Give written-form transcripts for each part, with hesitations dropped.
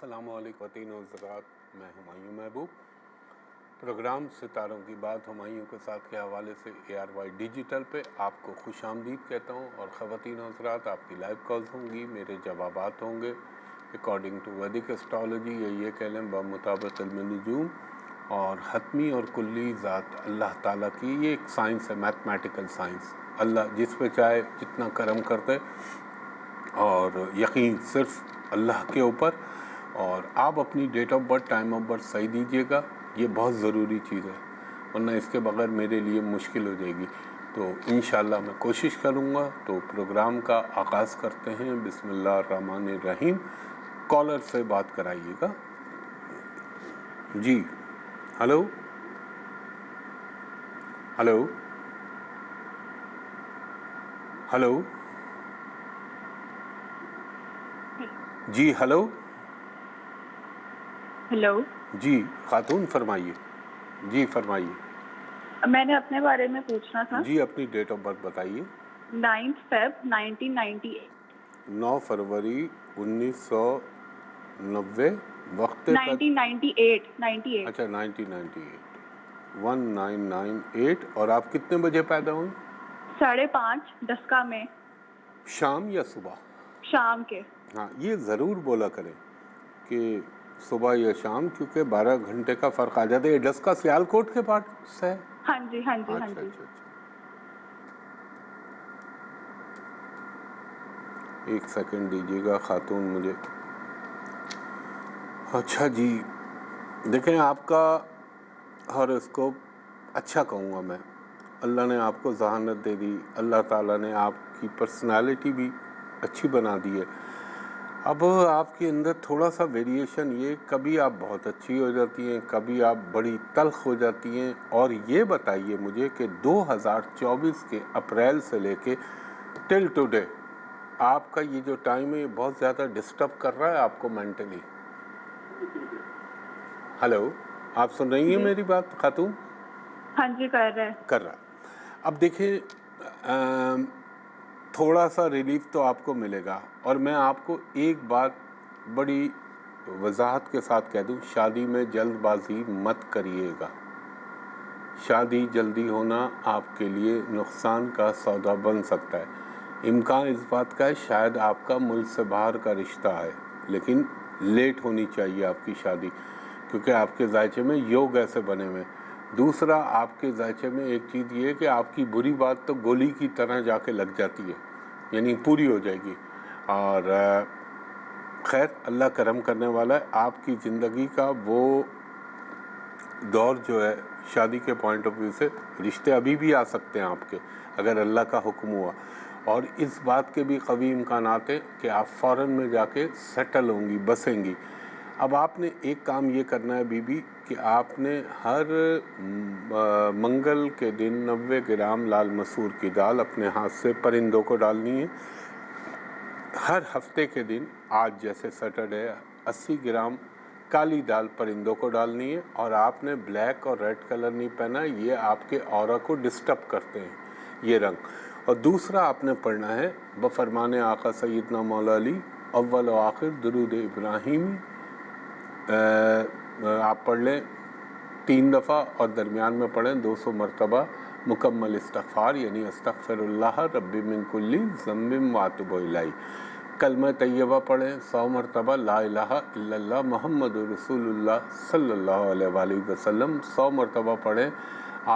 السلام علیکم وطین و حضرات، میں ہمایوں محبوب۔ پروگرام ستاروں کی بات ہمایوں کے ساتھ کے حوالے سے ARY ڈیجیٹل پہ آپ کو خوش آمدید کہتا ہوں، اور خواتین و حضرات آپ کی لائیو کالز ہوں گی، میرے جوابات ہوں گے اکارڈنگ ٹو ویدک اسٹرالوجی، یا یہ کہہ لیں بمطابق علم نجوم، اور حتمی اور کلی ذات اللہ تعالیٰ کی۔ یہ ایک سائنس ہے، میتھمیٹیکل سائنس۔ اللہ جس پہ چاہے جتنا کرم کرتے، اور یقین صرف اللہ کے اوپر، اور آپ اپنی date of birth, time of birth صحیح دیجیے گا، یہ بہت ضروری چیز ہے، ورنہ اس کے بغیر میرے لیے مشکل ہو جائے گی۔ تو انشاءاللہ میں کوشش کروں گا۔ تو پروگرام کا آغاز کرتے ہیں۔ بسم اللہ الرحمن الرحیم۔ کالر سے بات کرائیے گا۔ جی ہلو ہلو ہلو جی ہلو ہیلو جی خاتون فرمائیے۔ جی فرمائیے۔ میں نے اپنے بارے میں پوچھنا تھا۔ جی اپنی ڈیٹ آف برتھ بتائیے۔ 9 فیب 1998۔ 9 فروری 1990، وقت 1998۔ اچھا 1998، 1998۔ اور آپ کتنے بجے پیدا ہوئیں؟ 5:30 دسکا میں۔ شام یا صبح؟ شام کے۔ ہاں یہ ضرور بولا کریں کہ صبح یا شام، کیونکہ 12 گھنٹے کا فرق آ جاتا ہے۔ ڈسکا سیالکوٹ کے پاس ہے؟ ہاں جی ہاں جی ہاں اچھا جی۔ اچھا اچھا، ایک سیکنڈ دیجیے گا خاتون مجھے۔ اچھا جی دیکھیں، آپ کا ہاروسکوپ اچھا کہوں گا میں۔ اللہ نے آپ کو ذہانت دے دی، اللہ تعالیٰ نے آپ کی پرسنالٹی بھی اچھی بنا دی ہے۔ اب آپ کے اندر تھوڑا سا ویریشن، یہ کبھی آپ بہت اچھی ہو جاتی ہیں، کبھی آپ بڑی تلخ ہو جاتی ہیں۔ اور یہ بتائیے مجھے کہ 2024 کے اپریل سے لے کے ٹل ٹوڈے آپ کا یہ جو ٹائم ہے یہ بہت زیادہ ڈسٹرب کر رہا ہے آپ کو مینٹلی؟ ہلو، آپ سن رہی ہیں میری بات خاتون؟ ہاں جی کر رہا۔ اب دیکھیں، تھوڑا سا ریلیف تو آپ کو ملے گا، اور میں آپ کو ایک بات بڑی وضاحت کے ساتھ کہہ دوں، شادی میں جلد بازی مت کریے گا۔ شادی جلدی ہونا آپ کے لیے نقصان کا سودا بن سکتا ہے۔ امکان اس بات کا ہے شاید آپ کا ملک سے باہر کا رشتہ ہے، لیکن لیٹ ہونی چاہیے آپ کی شادی، کیونکہ آپ کے ذائچے میں یوگ ایسے بنے ہوئے۔ دوسرا، آپ کے ذائچے میں ایک چیز یہ ہے کہ آپ کی بری بات تو گولی کی طرح جا کے لگ جاتی ہے، یعنی پوری ہو جائے گی۔ اور خیر اللہ کرم کرنے والا ہے۔ آپ کی زندگی کا وہ دور جو ہے شادی کے پوائنٹ آف ویو سے، رشتے ابھی بھی آ سکتے ہیں آپ کے، اگر اللہ کا حکم ہوا۔ اور اس بات کے بھی قوی امکانات ہیں کہ آپ فورن میں جا کے سیٹل ہوں گی، بسیں گی۔ اب آپ نے ایک کام یہ کرنا ہے بی بی، کہ آپ نے ہر منگل کے دن 90 گرام لال مسور کی دال اپنے ہاتھ سے پرندوں کو ڈالنی ہے۔ ہر ہفتے کے دن، آج جیسے سیٹرڈے، 80 گرام کالی دال پرندوں کو ڈالنی ہے۔ اور آپ نے بلیک اور ریڈ کلر نہیں پہنا، یہ آپ کے اورا کو ڈسٹرب کرتے ہیں یہ رنگ۔ اور دوسرا آپ نے پڑھنا ہے بفرمان آقا سیدنا مولا علی، اول و آخر درود ابراہیمی آپ پڑھ لیں 3 دفعہ، اور درمیان میں پڑھیں 200 مرتبہ مکمل استغفار، یعنی استغفر اللہ ربی من کل ذنب واتوب الیہ۔ کلمہ طیبہ پڑھیں 100 مرتبہ، لا الہ الا اللہ محمد رسول اللہ صلی اللہ علیہ وآلہ وسلم 100 مرتبہ پڑھیں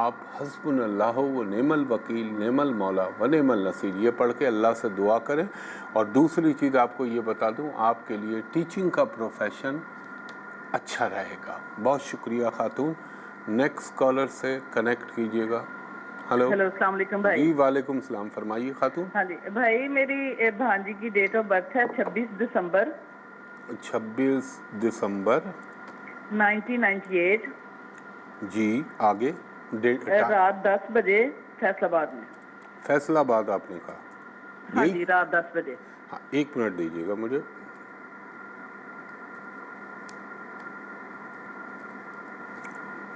آپ۔ حسبنا اللہ و نعم الوکیل، نعم المولا و نعم النصیر، یہ پڑھ کے اللہ سے دعا کریں۔ اور دوسری چیز آپ کو یہ بتا دوں، آپ کے لیے ٹیچنگ کا پروفیشن اچھا رہے گا۔ بہت شکریہ خاتون۔ نیکسٹ کالر سے کنیکٹ کیجیے گا۔ ہلو السلام علیکم بھائی۔ جی وعلیکم السلام، فرمائیے خاتون۔ ہاں جی بھائی، میری بھانجی کی ڈیٹ آف برتھ ہے 26 دسمبر 26 دسمبر 1998۔ جی آگے رات 10 بجے فیصل آباد میں۔ فیصل آباد آپ نے کہا؟ ہاں جی رات 10 بجے۔ ہاں 1 منٹ دیجیے گا مجھے۔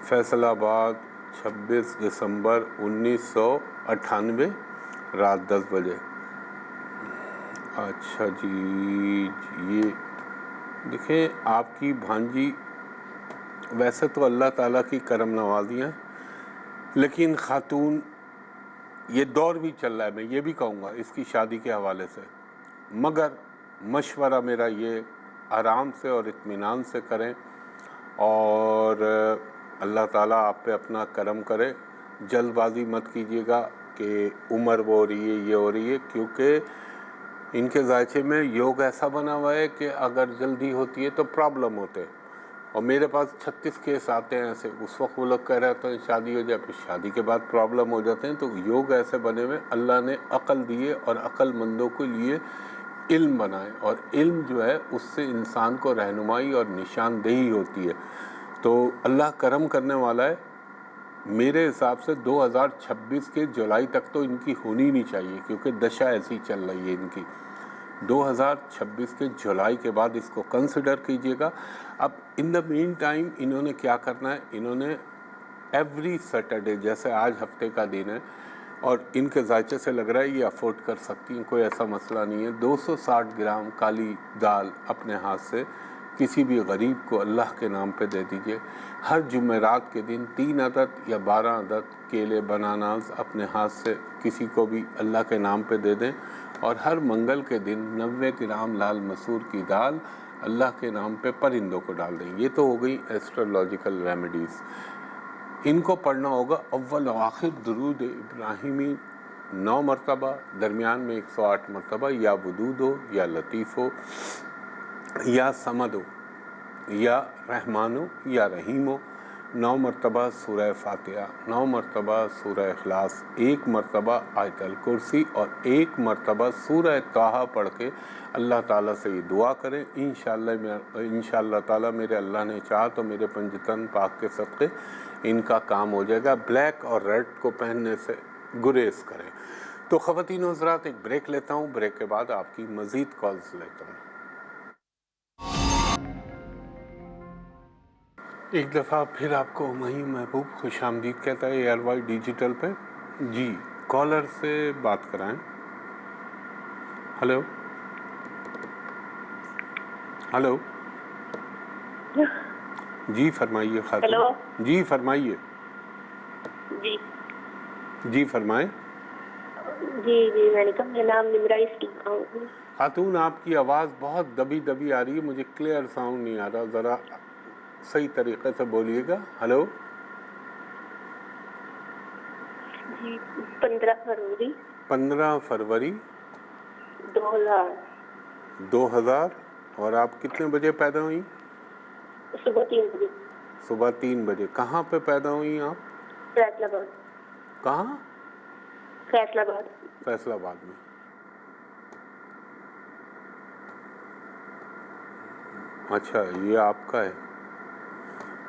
فیصل آباد 26 دسمبر 1998 رات 10 بجے۔ اچھا جی، دیکھیں آپ کی بھانجی ویسے تو اللہ تعالیٰ کی کرم نوازیاں، لیکن خاتون یہ دور بھی چل رہا ہے، میں یہ بھی کہوں گا اس کی شادی کے حوالے سے، مگر مشورہ میرا یہ آرام سے اور اطمینان سے کریں، اور اللہ تعالیٰ آپ پہ اپنا کرم کرے. جلد بازی مت کیجیے گا کہ عمر وہ ہو رہی ہے یہ ہو رہی ہے، کیونکہ ان کے ذائقے میں یوگ ایسا بنا ہوا ہے کہ اگر جلدی ہوتی ہے تو پرابلم ہوتے، اور میرے پاس 36 کیس آتے ہیں ایسے. اس وقت وہ لوگ کہہ رہے ہیں شادی ہو جائے، پھر شادی کے بعد پرابلم ہو جاتے ہیں. تو یوگ ایسے بنے ہوئے اللہ نے عقل دیے، اور عقل مندوں کے لیے علم بنائے، اور علم جو ہے اس سے انسان کو رہنمائی اور نشاندہی ہوتی ہے. تو اللہ کرم کرنے والا ہے. میرے حساب سے 2026 کے جولائی تک تو ان کی ہونی نہیں چاہیے، کیونکہ دشا ایسی چل رہی ہے ان کی. 2026 کے جولائی کے بعد اس کو کنسیڈر کیجیے گا. اب ان دا مین ٹائم انہوں نے کیا کرنا ہے، انہوں نے ایوری سیٹرڈے، جیسے آج ہفتے کا دن ہے اور ان کے ذائقے سے لگ رہا ہے یہ افورڈ کر سکتی ہیں، کوئی ایسا مسئلہ نہیں ہے، 260 گرام کالی دال اپنے ہاتھ سے کسی بھی غریب کو اللہ کے نام پہ دے دیجئے. ہر جمعرات کے دن 3 عدد یا 12 عدد کیلے بناناز اپنے ہاتھ سے کسی کو بھی اللہ کے نام پہ دے دیں. اور ہر منگل کے دن 90 گرام لال مسور کی دال اللہ کے نام پہ پرندوں کو ڈال دیں. یہ تو ہو گئی ایسٹرولوجیکل ریمیڈیز. ان کو پڑھنا ہوگا اول و آخر درود ابراہیمی 9 مرتبہ، درمیان میں 108 مرتبہ، یا ودود ہو یا لطیف ہو یا صمد ہو یا رحمان ہو یا رحیم ہو. 9 مرتبہ سورہ فاتحہ، 9 مرتبہ سورہ اخلاص، 1 مرتبہ آیت الکرسی، اور 1 مرتبہ سورہ طٰہٰ پڑھ کے اللہ تعالیٰ سے یہ دعا کریں. انشاءاللہ تعالیٰ میرے اللہ نے چاہا تو میرے پنجتن پاک کے صدقے ان کا کام ہو جائے گا. بلیک اور ریڈ کو پہننے سے گریز کریں. تو خواتین و حضرات ایک بریک لیتا ہوں، بریک کے بعد آپ کی مزید کالز لیتا ہوں. ایک دفعہ پھر آپ کو وہیں محبوب خوش آمدید کہتا ہے ایئر وائی ڈیجیٹل پہ. جی کالر سے بات کرائیں. ہلو ہلو جی فرمائیے خاتون. ہلو جی فرمائیے. جی جی فرمائیں. جی میں نے کہا میرا نام نمرا اسلام. خاتون آپ کی آواز بہت دبی دبی آ رہی ہے، مجھے کلیئر ساؤنڈ نہیں آ رہا، ذرا صحیح طریقے سے بولیے گا. ہلو. جی 15 فروری 15 فروری 2000. اور آپ کتنے بجے پیدا ہوئیں؟ صبح 3 بجے. صبح 3 بجے. کہاں پہ پیدا ہوئیں آپ؟ فیصل آباد. کہاں؟ فیصل آباد. فیصل آباد میں. اچھا یہ آپ کا ہے.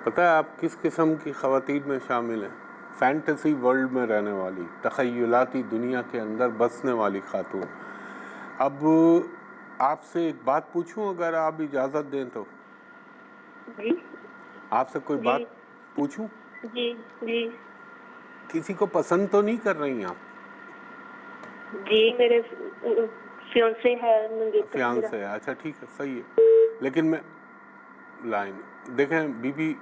پتہ ہے آپ کس قسم کی خواتین میں شامل ہیں؟ فینٹیسی ورلڈ میں رہنے والی، تخیلاتی دنیا کے اندر بسنے والی خاتون. اب آپ سے ایک بات پوچھوں اگر آپ اجازت دیں تو؟ جی آپ سے کوئی بات پوچھوں؟ جی جی کسی کو پسند تو نہیں کر رہی آپ؟ جی میرے فیانسے ہے. فیانسے ہے، اچھا ٹھیک ہے صحیح ہے. لیکن میں لائن دیکھیں بی بی،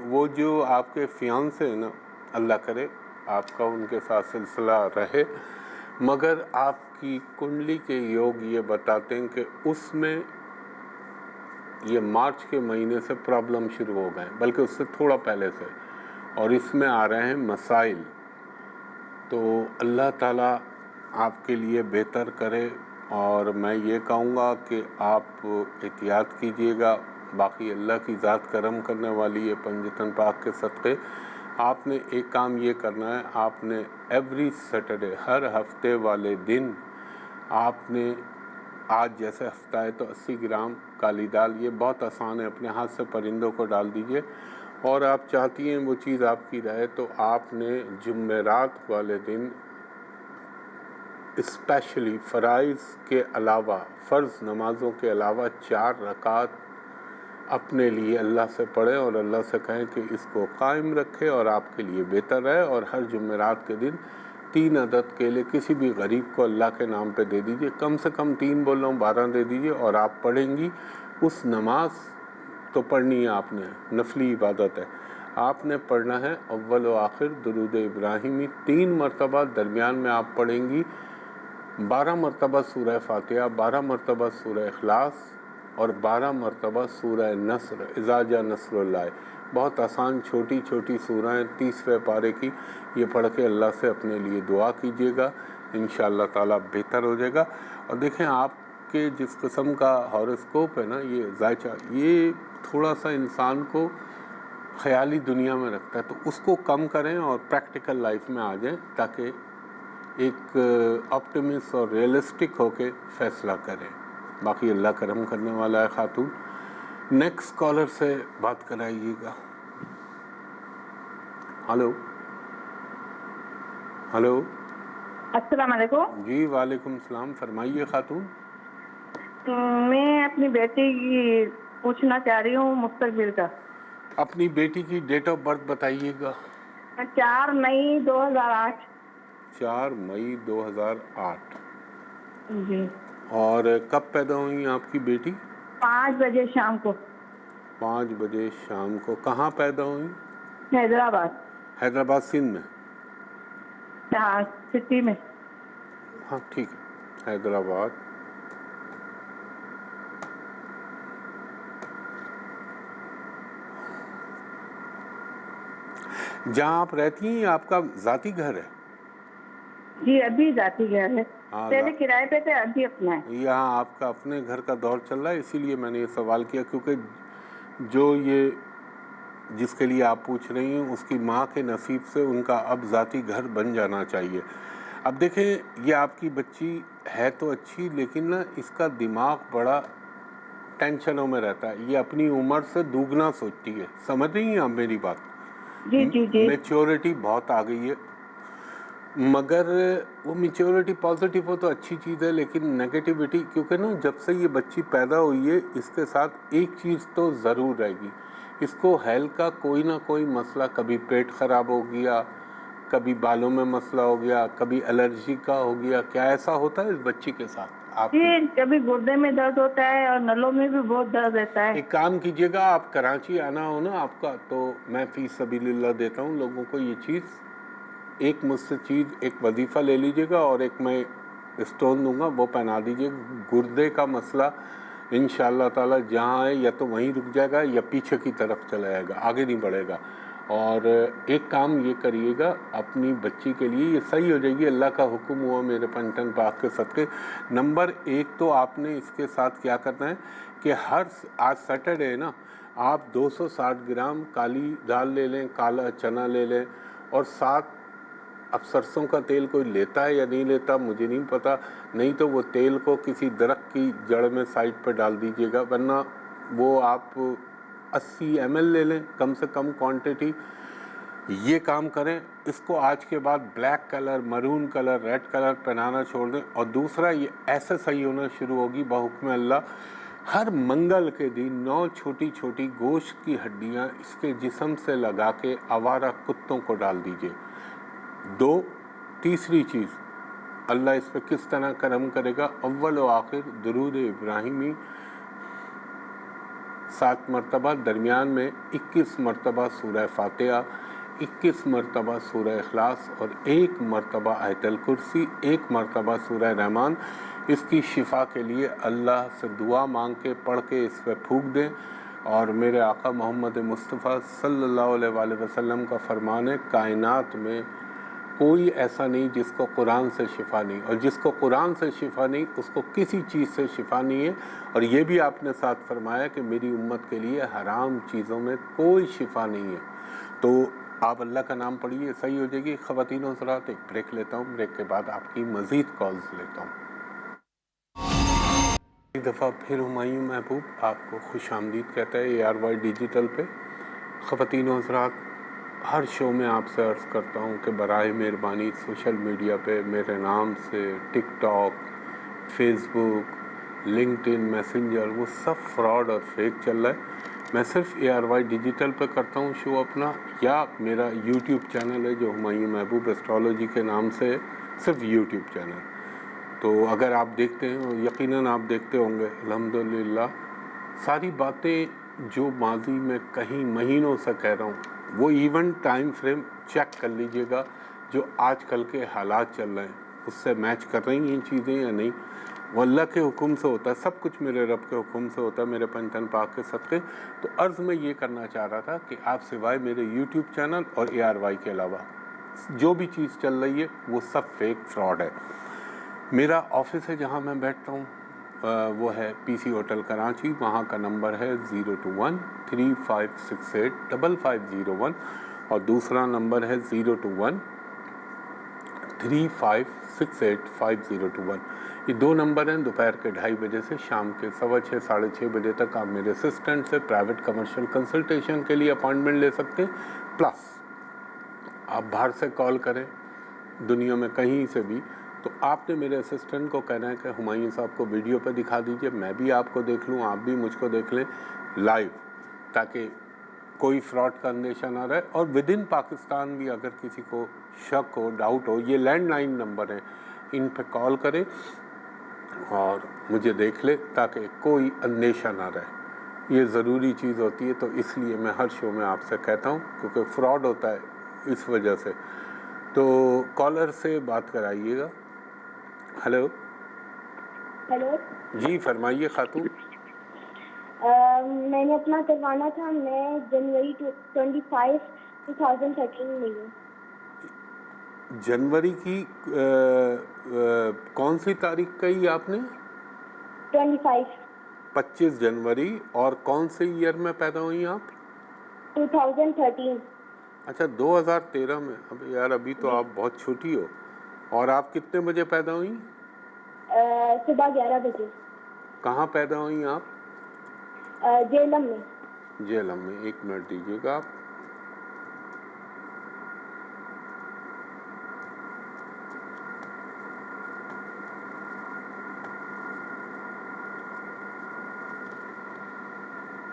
وہ جو آپ کے فیانسے ہیں نا، اللہ کرے آپ کا ان کے ساتھ سلسلہ رہے، مگر آپ کی کنڈلی کے یوگ یہ بتاتے ہیں کہ اس میں یہ مارچ کے مہینے سے پرابلم شروع ہو گئے، بلکہ اس سے تھوڑا پہلے سے، اور اس میں آ رہے ہیں مسائل. تو اللہ تعالیٰ آپ کے لیے بہتر کرے، اور میں یہ کہوں گا کہ آپ احتیاط کیجیے گا. باقی اللہ کی ذات کرم کرنے والی ہے پنجتن پاک کے صدقے. آپ نے ایک کام یہ کرنا ہے، آپ نے ایوری سیٹرڈے، ہر ہفتے والے دن آپ نے، آج جیسے ہفتہ ہے تو 80 گرام کالی دال، یہ بہت آسان ہے، اپنے ہاتھ سے پرندوں کو ڈال دیجئے. اور آپ چاہتی ہیں وہ چیز آپ کی رہے تو آپ نے جمعرات والے دن اسپیشلی فرائض کے علاوہ، فرض نمازوں کے علاوہ 4 رکعت اپنے لیے اللہ سے پڑھیں اور اللہ سے کہیں کہ اس کو قائم رکھے اور آپ کے لیے بہتر ہے. اور ہر جمعرات کے دن 3 عدد کیلے کسی بھی غریب کو اللہ کے نام پہ دے دیجئے. کم سے کم 3 بول رہا ہوں، 12 دے دیجئے، اور آپ پڑھیں گی اس نماز تو پڑھنی ہے آپ نے، نفلی عبادت ہے، آپ نے پڑھنا ہے اول و آخر درود ابراہیمی 3 مرتبہ، درمیان میں آپ پڑھیں گی 12 مرتبہ سورہ فاتحہ، 12 مرتبہ سورہ اخلاص اور 12 مرتبہ سورہ نصر، اذا جاء نصر اللہ۔ بہت آسان چھوٹی چھوٹی سورہیں 30ویں پارے کی، یہ پڑھ کے اللہ سے اپنے لیے دعا کیجیے گا، انشاءاللہ تعالیٰ بہتر ہو جائے گا۔ اور دیکھیں آپ کے جس قسم کا ہاروسکوپ ہے نا، یہ ذائچہ، یہ تھوڑا سا انسان کو خیالی دنیا میں رکھتا ہے، تو اس کو کم کریں اور پریکٹیکل لائف میں آ جائیں تاکہ ایک آپٹیمسٹ اور ریئلسٹک ہو کے فیصلہ کریں۔ باقی اللہ کرم کرنے والا ہے خاتون۔ نیکسٹ کالر سے بات کرائیے گا۔ ہلو ہلو، السلام علیکم۔ جی وعلیکم السلام، فرمائیے خاتون۔ میں اپنی بیٹی کی پوچھنا چاہ رہی ہوں مستقبل کا۔ اپنی بیٹی کی ڈیٹ آف برتھ بتائیے گا۔ 4 مئی 2008۔ 4 مئی 2008۔ جی۔ اور کب پیدا ہوئی آپ کی بیٹی؟ 5 بجے شام کو۔ 5 بجے شام کو۔ کہاں پیدا ہوئی؟ حیدرآباد۔ حیدرآباد سندھ میں؟ ہاں، سٹی میں۔ ہاں ٹھیک ہے، حیدرآباد۔ جہاں آپ رہتی ہیں آپ کا ذاتی گھر ہے؟ جی ابھی ذاتی گھر ہے، پہلے کرائے پہ تھے، ابھی اپنا ہے۔ یہاں آپ کا اپنے گھر کا دور چل رہا ہے، اسی لیے میں نے یہ سوال کیا، کیونکہ جو یہ جس کے لیے آپ پوچھ رہی ہیں اس کی ماں کے نصیب سے ان کا اب ذاتی گھر بن جانا چاہیے۔ اب دیکھیں یہ آپ کی بچی ہے تو اچھی، لیکن نا اس کا دماغ بڑا ٹینشنوں میں رہتا ہے، یہ اپنی عمر سے دوگنا سوچتی ہے، سمجھ رہی ہیں آپ میری بات؟ جی جی جی۔ میچورٹی بہت آ گئی ہے، مگر وہ میچورٹی پازیٹیو ہو تو اچھی چیز ہے، لیکن نیگیٹیوٹی، کیونکہ نا جب سے یہ بچی پیدا ہوئی ہے اس کے ساتھ ایک چیز تو ضرور رہے گی، اس کو ہیلتھ کا کوئی نہ کوئی مسئلہ، کبھی پیٹ خراب ہو گیا، کبھی بالوں میں مسئلہ ہو گیا، کبھی الرجی کا ہو گیا۔ کیا ایسا ہوتا ہے اس بچی کے ساتھ آپ کی؟ جی، کبھی گردے میں درد ہوتا ہے اور نلوں میں بھی بہت درد رہتا ہے۔ ایک کام کیجیے گا، آپ کراچی آنا ہو نا آپ کا، تو میں فی سبیل اللہ دیتا ہوں لوگوں کو یہ چیز، ایک مجھ سے چیز، ایک وظیفہ لے لیجیے گا اور ایک میں اسٹون دوں گا، وہ پہنا دیجیے گا۔ گردے کا مسئلہ انشاءاللہ تعالی جہاں ہے یا تو وہیں رک جائے گا یا پیچھے کی طرف چلا جائے گا، آگے نہیں بڑھے گا۔ اور ایک کام یہ کریے گا اپنی بچی کے لیے، یہ صحیح ہو جائے گی، اللہ کا حکم ہوا میرے پنٹن پاک کے صدقے۔ نمبر 1 تو آپ نے اس کے ساتھ کیا کرنا ہے کہ آج سیٹرڈے ہے نا، آپ 260 گرام کالی دال لے لیں، کالا چنا لے لیں، اور ساتھ اب سرسوں کا تیل کوئی لیتا ہے یا نہیں لیتا مجھے نہیں پتا، نہیں تو وہ تیل کو کسی درخت کی جڑ میں سائڈ پہ ڈال دیجیے گا، ورنہ وہ آپ 80 ml لے لیں، کم سے کم کوانٹٹی۔ یہ کام کریں، اس کو آج کے بعد بلیک کلر، مرون کلر، ریڈ کلر پہنانا چھوڑ دیں۔ اور دوسرا یہ ایسے صحیح ہونا شروع ہوگی بحکم اللہ، ہر منگل کے دن 9 چھوٹی چھوٹی گوشت کی ہڈیاں اس کے جسم سے لگا کے آوارہ کتوں کو ڈال دیجیے۔ 2، تیسری چیز، اللہ اس پہ کس طرح کرم کرے گا، اول و آخر درود ابراہیمی 7 مرتبہ، درمیان میں 21 مرتبہ سورہ فاتحہ، 21 مرتبہ سورہ اخلاص اور 1 مرتبہ آیت الکرسی، 1 مرتبہ سورہ رحمان۔ اس کی شفا کے لیے اللہ سے دعا مانگ کے پڑھ کے اس پہ پھونک دیں۔ اور میرے آقا محمد مصطفیٰ صلی اللہ علیہ وآلہ وسلم کا فرمان ہے، کائنات میں کوئی ایسا نہیں جس کو قرآن سے شفا نہیں، اور جس کو قرآن سے شفا نہیں اس کو کسی چیز سے شفا نہیں ہے۔ اور یہ بھی آپ نے ساتھ فرمایا کہ میری امت کے لیے حرام چیزوں میں کوئی شفا نہیں ہے۔ تو آپ اللہ کا نام پڑھیے، صحیح ہو جائے گی۔ خواتین و حضرات، ایک بریک لیتا ہوں، بریک کے بعد آپ کی مزید کالز لیتا ہوں۔ ایک دفعہ پھر ہمایوں محبوب آپ کو خوش آمدید کہتا ہے ARY ڈیجیٹل پہ۔ خواتین و حضرات، ہر شو میں آپ سے عرض کرتا ہوں کہ برائے مہربانی سوشل میڈیا پہ میرے نام سے ٹک ٹاک، فیس بک، لنکڈ ان، میسنجر، وہ سب فراڈ اور فیک چل رہا ہے۔ میں صرف ARY ڈیجیٹل پہ کرتا ہوں شو اپنا، یا میرا یوٹیوب چینل ہے جو ہمایوں محبوب ایسٹرالوجی کے نام سے ہے، صرف یوٹیوب چینل۔ تو اگر آپ دیکھتے ہیں، یقیناً آپ دیکھتے ہوں گے الحمدللہ، ساری باتیں جو ماضی میں کہیں مہینوں سے کہہ رہا ہوں وہ ایون ٹائم فریم چیک کر لیجئے گا جو آج کل کے حالات چل رہے ہیں اس سے میچ کر رہی ہیں چیزیں یا نہیں. وہ اللہ کے حکم سے ہوتا ہے, سب کچھ میرے رب کے حکم سے ہوتا ہے, میرے پنجتن پاک کے صدقے. تو عرض میں یہ کرنا چاہ رہا تھا کہ آپ سوائے میرے یوٹیوب چینل اور ARY کے علاوہ جو بھی چیز چل رہی ہے وہ سب فیک فراڈ ہے. میرا آفس ہے جہاں میں بیٹھتا ہوں وہ ہے PC ہوٹل کراچی, وہاں کا نمبر ہے 021-3568-5501 اور دوسرا نمبر ہے 021-3568-5021. یہ دو نمبر ہیں. دوپہر کے 2:30 بجے سے شام کے 6:15 ساڑھے 6 بجے تک آپ میرے اسسٹنٹ سے پرائیویٹ کمرشل کنسلٹیشن کے لیے اپائنٹمنٹ لے سکتے ہیں. پلس آپ باہر سے کال کریں دنیا میں کہیں سے بھی تو آپ نے میرے اسسٹنٹ کو کہنا ہے کہ ہمایوں صاحب کو ویڈیو پہ دکھا دیجئے, میں بھی آپ کو دیکھ لوں, آپ بھی مجھ کو دیکھ لیں لائیو, تاکہ کوئی فراڈ کا اندیشہ نہ رہے. اور ود ان پاکستان بھی اگر کسی کو شک ہو, ڈاؤٹ ہو, یہ لینڈ لائن نمبر ہیں, ان پہ کال کریں اور مجھے دیکھ لے تاکہ کوئی اندیشہ نہ رہے. یہ ضروری چیز ہوتی ہے, تو اس لیے میں ہر شو میں آپ سے کہتا ہوں کیونکہ فراڈ ہوتا ہے اس وجہ سے. تو کالر سے بات کرائیے گا. ہلو ہیلو جی فرمائیے خاتون. میں نے اپنا کروانا تھا, میں جنوری 25 2013 میں ہوں. جنوری کی کون سی تاریخ کہی آپ نے؟ 25 جنوری. اور کون سے ایئر میں پیدا ہوئی آپ؟ 2013. اچھا 2013 میں. اب یار ابھی تو آپ بہت چھوٹی ہو. اور آپ کتنے بجے پیدا ہوئی؟ صبح 11 بجے. کہاں پیدا ہوئی آپ؟ جیلم میں. جیلم میں. ایک منٹ دیجیے گا آپ.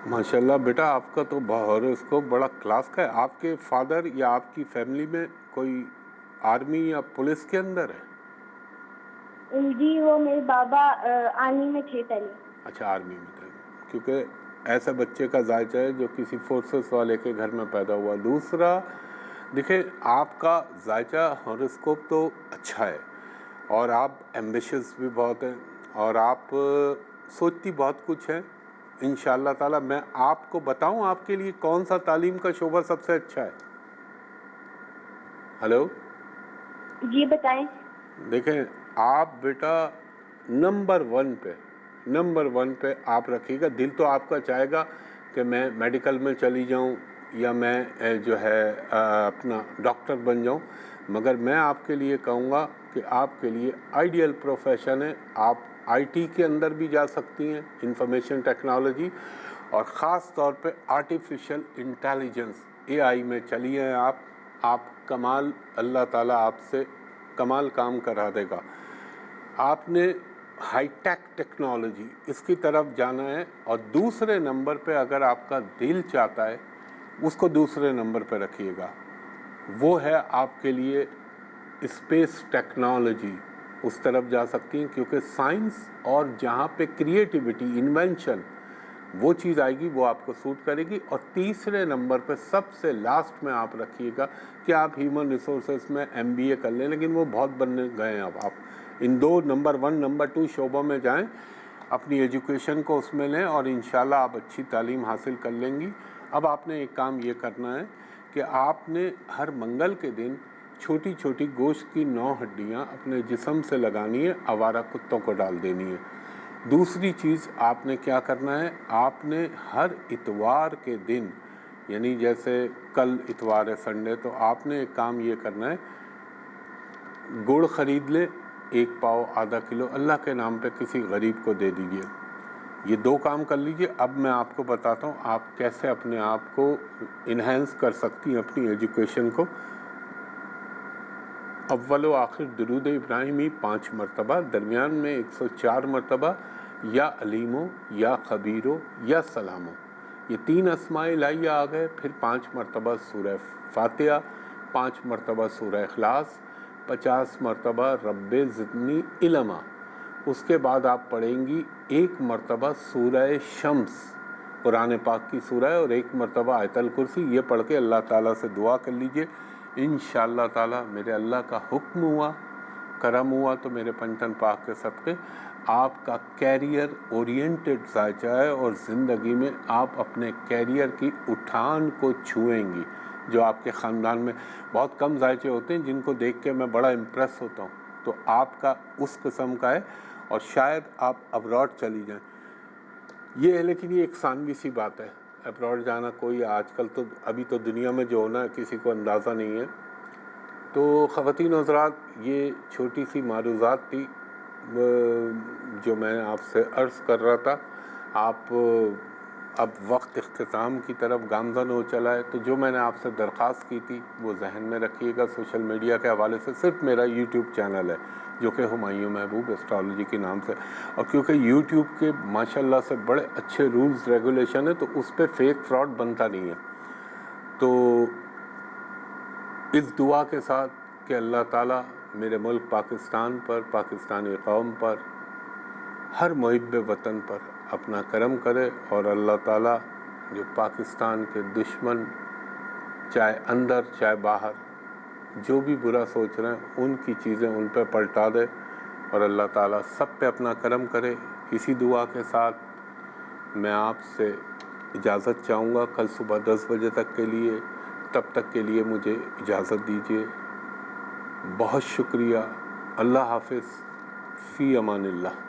ماشاءاللہ بیٹا آپ کا تو ہاروسکوپ بڑا کلاس کا ہے. آپ کے فادر یا آپ کی فیملی میں کوئی آرمی یا پولیس کے اندر ہے؟ جی وہ میرے بابا آرمی میں تھے پہلے. اچھا آرمی میں تھے. کیونکہ ایسا بچے کا ذائقہ ہے جو کسی فورسز والے کے گھر میں پیدا ہوا. دوسرا دیکھیں آپ کا ذائقہ ہاروسکوپ تو اچھا ہے اور آپ ایمبیشس بھی بہت ہیں اور آپ سوچتی بہت کچھ ہیں. انشاءاللہ تعالی میں آپ کو بتاؤں آپ کے لیے کون سا تعلیم کا شعبہ سب سے اچھا ہے؟ ہلو جی بتائیں. دیکھیں آپ بیٹا نمبر ون پہ آپ رکھیے گا. دل تو آپ کا چاہے گا کہ میں میڈیکل میں چلی جاؤں یا میں جو ہے اپنا ڈاکٹر بن جاؤں, مگر میں آپ کے لیے کہوں گا کہ آپ کے لیے آئیڈیل پروفیشن ہے. آپ IT کے اندر بھی جا سکتی ہیں, انفارمیشن ٹیکنالوجی, اور خاص طور پہ آرٹیفیشل انٹیلیجنس AI میں چلی ہیں آپ کمال, اللہ تعالیٰ آپ سے کمال کام کرا دے گا. آپ نے ہائی ٹیک ٹیکنالوجی اس کی طرف جانا ہے. اور دوسرے نمبر پہ اگر آپ کا دل چاہتا ہے اس کو دوسرے نمبر پہ رکھیے گا, وہ ہے آپ کے لیے اسپیس ٹیکنالوجی. اس طرف جا سکتی ہیں کیونکہ سائنس اور جہاں پہ کریٹیوٹی انوینشن وہ چیز آئے گی وہ آپ کو سوٹ کرے گی. اور تیسرے نمبر پہ سب سے لاسٹ میں آپ رکھیے گا کہ آپ ہیومن ریسورسز میں MBA کر لیں, لیکن وہ بہت بننے گئے ہیں. اب آپ ان دو نمبر 1 نمبر 2 شعبوں میں جائیں, اپنی ایجوکیشن کو اس میں لیں اور انشاءاللہ آپ اچھی تعلیم حاصل کر لیں گی. اب آپ نے ایک کام یہ کرنا ہے کہ آپ نے ہر منگل کے دن چھوٹی چھوٹی گوشت کی 9 ہڈیاں اپنے جسم سے لگانی ہے, آوارہ کتوں کو ڈال دینی ہے. دوسری چیز آپ نے کیا کرنا ہے, آپ نے ہر اتوار کے دن, یعنی جیسے کل اتوار ہے سنڈے, تو آپ نے ایک کام یہ کرنا ہے, گڑ خرید لیں 1 پاؤ آدھا کلو, اللہ کے نام پہ کسی غریب کو دے دیجئے. یہ 2 کام کر لیجئے. اب میں آپ کو بتاتا ہوں آپ کیسے اپنے آپ کو انہینس کر سکتی ہیں اپنی ایجوکیشن کو. اول و آخر درود ابراہیمی 5 مرتبہ, درمیان میں 104 مرتبہ یا علیمو یا خبیرو یا سلامو, یہ 3 اسماء الہیہ آ گئے. پھر 5 مرتبہ سورہ فاتحہ, 5 مرتبہ سورہ اخلاص, 50 مرتبہ رب زدنی علما. اس کے بعد آپ پڑھیں گی 1 مرتبہ سورہ شمس قرآن پاک کی سورہ ہے اور 1 مرتبہ آیت الکرسی، یہ پڑھ کے اللہ تعالیٰ سے دعا کر لیجئے۔ انشاءاللہ تعالیٰ میرے اللہ کا حکم ہوا، کرم ہوا تو میرے پنجتن پاک کے صدقے آپ کا کیریئر اورینٹڈ ذائچہ ہے اور زندگی میں آپ اپنے کیریئر کی اٹھان کو چھوئیں گی، جو آپ کے خاندان میں بہت کم ذائچے ہوتے ہیں جن کو دیکھ کے میں بڑا امپریس ہوتا ہوں، تو آپ کا اس قسم کا ہے اور شاید آپ ابراڈ چلی جائیں۔ یہ ہے، لیکن یہ ایک ثانوی سی بات ہے، ابراڈ جانا کوئی آج کل تو ابھی تو دنیا میں جو ہونا ہے کسی کو اندازہ نہیں ہے۔ تو خواتین و حضرات، یہ چھوٹی سی معروضات تھی جو میں آپ سے عرض کر رہا تھا۔ آپ اب وقت اختتام کی طرف گامزن ہو چلا ہے، تو جو میں نے آپ سے درخواست کی تھی وہ ذہن میں رکھیے گا۔ سوشل میڈیا کے حوالے سے صرف میرا یوٹیوب چینل ہے جو کہ ہمایوں محبوب ایسٹرالوجی کے نام سے، اور کیونکہ یوٹیوب کے ماشاءاللہ سے بڑے اچھے رولز ریگولیشن ہیں تو اس پہ فیک فراڈ بنتا نہیں ہے۔ تو اس دعا کے ساتھ کہ اللہ تعالیٰ میرے ملک پاکستان پر، پاکستانی قوم پر، ہر محب وطن پر اپنا کرم کرے، اور اللہ تعالیٰ جو پاکستان کے دشمن چاہے اندر چاہے باہر جو بھی برا سوچ رہے ہیں ان کی چیزیں ان پہ پلٹا دے، اور اللہ تعالیٰ سب پہ اپنا کرم کرے۔ اسی دعا کے ساتھ میں آپ سے اجازت چاہوں گا کل صبح 10 بجے تک کے لیے۔ تب تک کے لیے مجھے اجازت دیجیے۔ بہت شکریہ۔ اللہ حافظ، فی امان اللہ۔